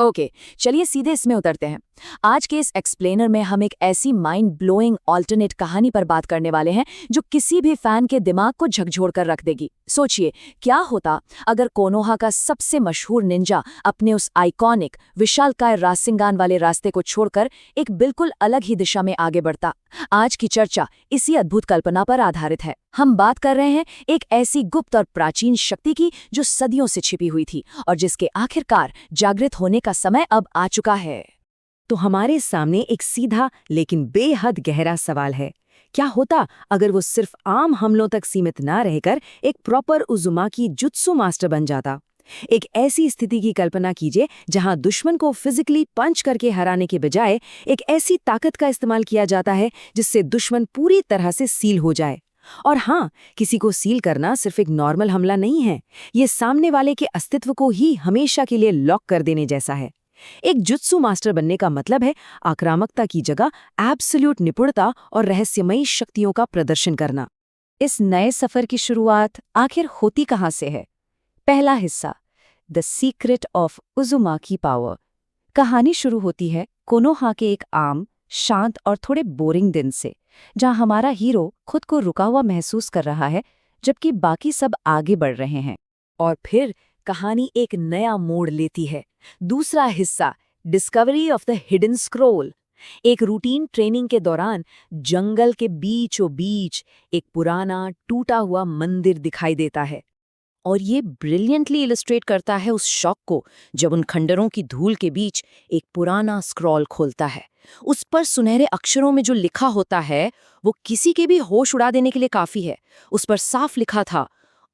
Okay, चलिए सीधे इसमें उतरते हैं। आज के इस एक्सप्लेनर में हम एक ऐसी माइंड ब्लोइंग ऑल्टरनेट कहानी पर बात करने वाले हैं जो किसी भी फैन के दिमाग को झकझोर कर रख देगी। सोचिए, क्या होता अगर कोनोहा का सबसे मशहूर निंजा अपने उस आइकॉनिक विशालकाय रासिंगान वाले रास्ते को छोड़कर एक बिल्कुल अलग ही दिशा में आगे बढ़ता। आज की चर्चा इसी अद्भुत कल्पना पर आधारित है। हम बात कर रहे हैं एक ऐसी गुप्त और प्राचीन शक्ति की जो सदियों से छिपी हुई थी और जिसके आखिरकार जागृत होने का समय अब आ चुका है। तो हमारे सामने एक सीधा लेकिन बेहद गहरा सवाल है। क्या होता अगर वो सिर्फ आम हमलों तक सीमित ना रहकर एक प्रॉपर उज़ुमाकी जुत्सु मास्टर बन जाता? एक ऐसी स्थिति की कल्पना कीजिए जहां दुश्मन को फिजिकली पंच करके हराने के बजाय एक ऐसी ताकत का इस्तेमाल किया जाता है जिससे दुश्मन पूरी तरह से सील हो जाए। और हाँ, किसी को सील करना सिर्फ एक नॉर्मल हमला नहीं है, ये सामने वाले के अस्तित्व को ही हमेशा के लिए लॉक कर देने जैसा है। एक जुत्सु मास्टर बनने का मतलब है आक्रामकता की जगह एब्सोल्यूट निपुणता और रहस्यमयी शक्तियों का प्रदर्शन करना। इस नए सफर की शुरुआत आखिर होती कहाँ से है? पहला हिस्सा, the secret of Uzumaki power. कहानी शुरू होती है कोनोहा के एक आम, शांत और थोड़े बोरिंग दिन से, जहां हमारा हीरो खुद को रुका हुआ महसूस कर रहा है जबकि बाकी सब आगे बढ़ रहे हैं। और फिर कहानी एक नया मोड़ लेती है। दूसरा हिस्सा, discovery of the hidden scroll. एक रूटीन ट्रेनिंग के दौरान जंगल के बीचों बीच एक पुराना टूटा हुआ मंदिर दिखाई देता है और ये ब्रिलियंटली इलस्ट्रेट करता है उस शॉक को जब उन खंडरों की धूल के बीच एक पुराना स्क्रॉल खोलता है। उस पर सुनहरे अक्षरों में जो लिखा होता है वो किसी के भी होश उड़ा देने के लिए काफी है। उस पर साफ लिखा था,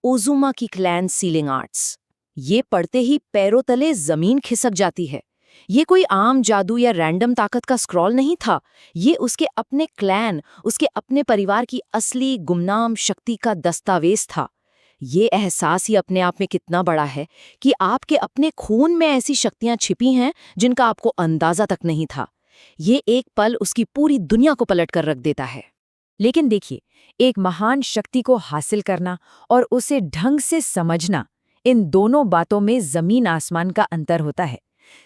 उज़ुमाकी क्लैन सीलिंग आर्ट्स। ये पढ़ते ही पैरों तले जमीन खिसक जाती है। ये कोई आम जादू या रैंडम ताकत का स्क्रॉल नहीं था, ये उसके अपने क्लैन, उसके अपने परिवार की असली गुमनाम शक्ति का दस्तावेज था। ये एहसास ही अपने आप में कितना बड़ा है कि आपके अपने खून में ऐसी शक्तियां छिपी हैं जिनका आपको अंदाजा तक नहीं था। ये एक पल उसकी पूरी दुनिया को पलट कर रख देता है। लेकिन देखिए, एक महान शक्ति को हासिल करना और उसे ढंग से समझना, इन दोनों बातों में जमीन आसमान का अंतर होता है।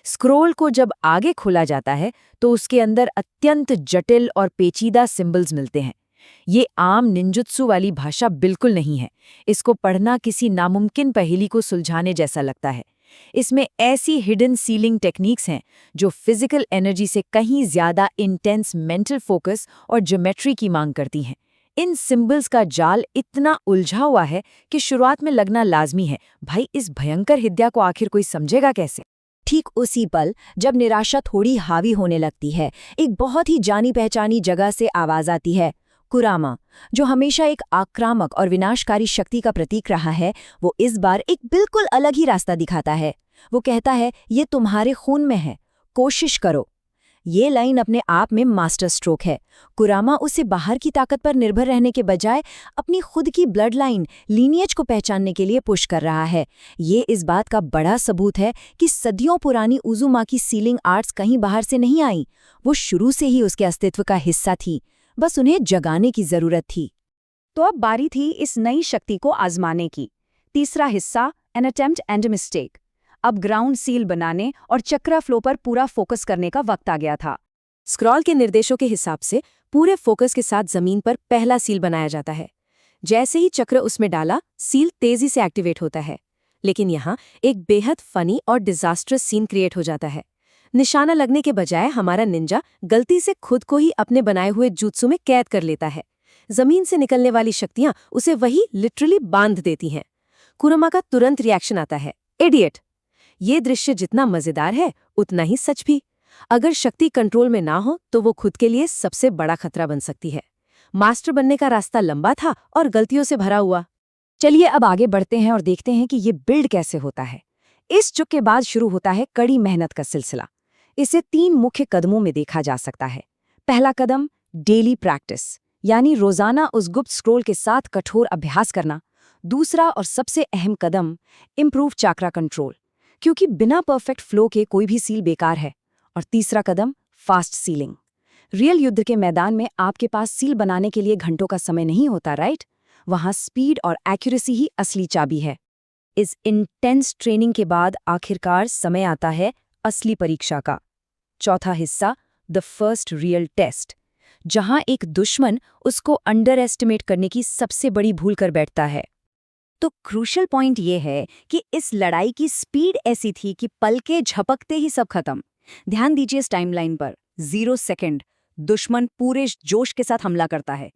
स्क्रोल को जब आगे खोला जाता है तो उसके अंदर अत्यंत जटिल और पेचीदा सिंबल्स मिलते हैं। ये आम निंजुत्सु वाली भाषा बिल्कुल नहीं है। इसको पढ़ना किसी नामुमकिन पहेली को सुलझाने जैसा लगता है। इसमें ऐसी हिडन सीलिंग टेक्निक्स हैं जो फिजिकल एनर्जी से कहीं ज्यादा इंटेंस मेंटल फोकस और ज्योमेट्री की मांग करती हैं। इन सिंबल्स का जाल इतना उलझा हुआ है कि शुरुआत में लगना लाजमी है, भाई इस भयंकर हिद्या को आखिर कोई समझेगा कैसे? ठीक उसी पल जब निराशा थोड़ी हावी होने लगती है, एक बहुत ही जानी पहचानी जगह से आवाज आती है। कुरामा, जो हमेशा एक आक्रामक और विनाशकारी शक्ति का प्रतीक रहा है, वो इस बार एक बिल्कुल अलग ही रास्ता दिखाता है। वो कहता है, ये तुम्हारे खून में है, कोशिश करो। ये लाइन अपने आप में मास्टर स्ट्रोक है। कुरामा उसे बाहर की ताकत पर निर्भर रहने के बजाय अपनी खुद की ब्लड लाइन, लीनिएज को पहचानने के लिए पुश कर रहा है। ये इस बात का बड़ा सबूत है कि सदियों पुरानी उज़ुमाकी सीलिंग आर्ट्स कहीं बाहर से नहीं आई, वो शुरू से ही उसके अस्तित्व का हिस्सा थी, बस उन्हें जगाने की जरूरत थी। तो अब बारी थी इस नई शक्ति को आजमाने की। तीसरा हिस्सा, एन अटेम्प्ट एंड मिस्टेक। अब ग्राउंड सील बनाने और चक्रा फ्लो पर पूरा फोकस करने का वक्त आ गया था। स्क्रॉल के निर्देशों के हिसाब से पूरे फोकस के साथ जमीन पर पहला सील बनाया जाता है। जैसे ही चक्र उसमें डाला, सील तेजी से एक्टिवेट होता है। लेकिन यहाँ एक बेहद फनी और डिजास्ट्रस सीन क्रिएट हो जाता है। निशाना लगने के बजाय हमारा निंजा गलती से खुद को ही अपने बनाए हुए जुत्सु में कैद कर लेता है। जमीन से निकलने वाली शक्तियां उसे वही लिटरली बांध देती हैं। कुरामा का तुरंत रिएक्शन आता है, इडियट। ये दृश्य जितना मजेदार है उतना ही सच भी। अगर शक्ति कंट्रोल में ना हो तो वो खुद के लिए सबसे बड़ा खतरा बन सकती है। मास्टर बनने का रास्ता लंबा था और गलतियों से भरा हुआ। चलिए अब आगे बढ़ते हैं और देखते हैं कि ये बिल्ड कैसे होता है। इस चुक के बाद शुरू होता है कड़ी मेहनत का सिलसिला। इसे 3 मुख्य कदमों में देखा जा सकता है। पहला कदम, डेली प्रैक्टिस, यानी रोजाना उस गुप्त स्क्रोल के साथ कठोर अभ्यास करना। दूसरा और सबसे अहम कदम, इम्प्रूव चाक्रा कंट्रोल, क्योंकि बिना परफेक्ट फ्लो के कोई भी सील बेकार है। और तीसरा कदम, फास्ट सीलिंग। रियल युद्ध के मैदान में आपके पास सील बनाने के लिए घंटों का समय नहीं होता, राइट? वहां स्पीड और एक्यूरेसी ही असली चाबी है। इस इंटेंस ट्रेनिंग के बाद आखिरकार समय आता है असली परीक्षा का। चौथा हिस्सा, द फर्स्ट रियल टेस्ट, जहां एक दुश्मन उसको अंडर एस्टिमेट करने की सबसे बड़ी भूल कर बैठता है। तो क्रूशल पॉइंट ये है कि इस लड़ाई की स्पीड ऐसी थी कि पल के झपकते ही सब खत्म। ध्यान दीजिए इस टाइमलाइन पर, 0 सेकंड दुश्मन पूरे जोश के साथ हमला करता है।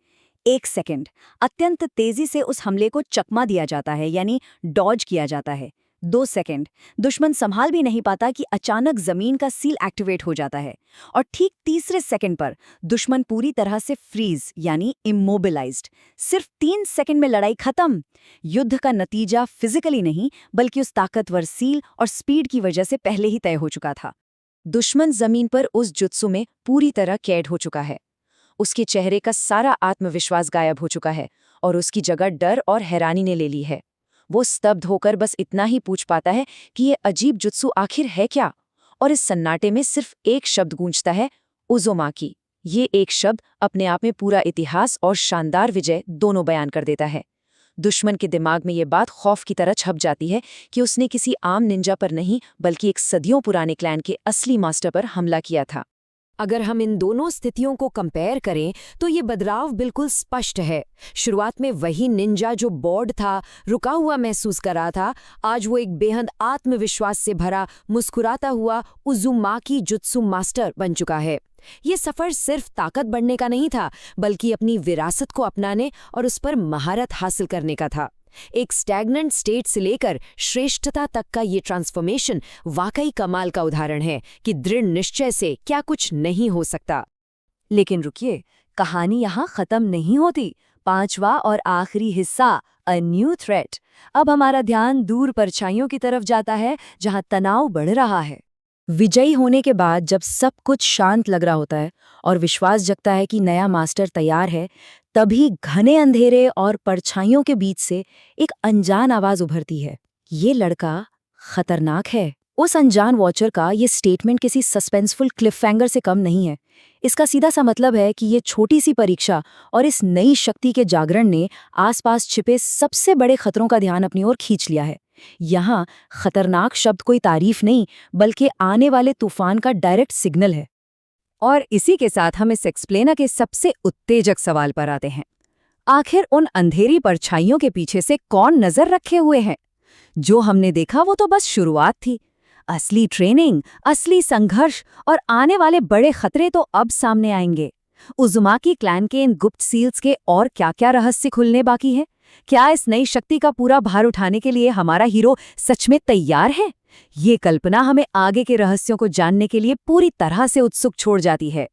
1 सेकंड अत्यंत तेजी से उस हमले को चकमा दिया जाता है, यानी डॉज किया जाता है। 2 सेकंड दुश्मन संभाल भी नहीं पाता कि अचानक जमीन का सील एक्टिवेट हो जाता है। और ठीक तीसरे सेकंड पर दुश्मन पूरी तरह से फ्रीज यानी इमोबिलाइज्ड। सिर्फ 3 सेकंड में लड़ाई खत्म। युद्ध का नतीजा फिजिकली नहीं बल्कि उस ताकतवर सील और स्पीड की वजह से पहले ही तय हो चुका था। दुश्मन जमीन पर उस जुत्सु में पूरी तरह कैद हो चुका है। उसके चेहरे का सारा आत्मविश्वास गायब हो चुका है और उसकी जगह डर और हैरानी ने ले ली है। वो स्तब्ध होकर बस इतना ही पूछ पाता है कि ये अजीब जुत्सु आखिर है क्या। और इस सन्नाटे में सिर्फ एक शब्द गूंजता है, उज़ुमाकी। ये एक शब्द अपने आप में पूरा इतिहास और शानदार विजय दोनों बयान कर देता है। दुश्मन के दिमाग में ये बात खौफ की तरह छप जाती है कि उसने किसी आम निंजा पर नहीं बल्कि एक सदियों पुराने क्लैन के असली मास्टर पर हमला किया था। अगर हम इन दोनों स्थितियों को कंपेयर करें तो ये बदलाव बिल्कुल स्पष्ट है। शुरुआत में वही निंजा जो बोर्ड था, रुका हुआ महसूस कर रहा था, आज वो एक बेहद आत्मविश्वास से भरा मुस्कुराता हुआ उज़ुमाकी जुत्सु मास्टर बन चुका है। ये सफ़र सिर्फ ताकत बढ़ने का नहीं था बल्कि अपनी विरासत को अपनाने और उस पर महारत हासिल करने का था। एक स्टैग्नेंट स्टेट से लेकर श्रेष्ठता तक का ये ट्रांसफॉर्मेशन वाकई कमाल का उदाहरण है कि दृढ़ निश्चय से क्या कुछ नहीं हो सकता। लेकिन रुकिए, कहानी यहाँ खत्म नहीं होती। 5वां और आखिरी हिस्सा, अ न्यू थ्रेट। अब हमारा ध्यान दूर परछाइयों की तरफ जाता है जहाँ तनाव बढ़ रहा है। विजयी होने के बाद जब सब कुछ शांत लग रहा होता है और विश्वास जगता है कि नया मास्टर तैयार है, तभी घने अंधेरे और परछाइयों के बीच से एक अनजान आवाज उभरती है। ये लड़का खतरनाक है। उस अनजान वॉचर का ये स्टेटमेंट किसी सस्पेंसफुल क्लिफहैंगर से कम नहीं है। इसका सीधा सा मतलब है कि ये छोटी सी परीक्षा और इस नई शक्ति के जागरण ने आसपास छिपे सबसे बड़े खतरों का ध्यान अपनी ओर खींच लिया है। यहाँ खतरनाक शब्द कोई तारीफ नहीं बल्कि आने वाले तूफान का डायरेक्ट सिग्नल है। और इसी के साथ हम इस एक्सप्लेनर के सबसे उत्तेजक सवाल पर आते हैं। आखिर उन अंधेरी परछाइयों के पीछे से कौन नजर रखे हुए हैं? जो हमने देखा वो तो बस शुरुआत थी। असली ट्रेनिंग, असली संघर्ष और आने वाले बड़े खतरे तो अब सामने आएंगे। उज़ुमाकी क्लैन के इन गुप्त सील्स के और क्या-क्या रहस्य खुलने बाकी हैं? क्या इस नई शक्ति का पूरा भार उठाने के लिए हमारा हीरो सच में तैयार है? ये कल्पना हमें आगे के रहस्यों को जानने के लिए पूरी तरह से उत्सुक छोड़ जाती है।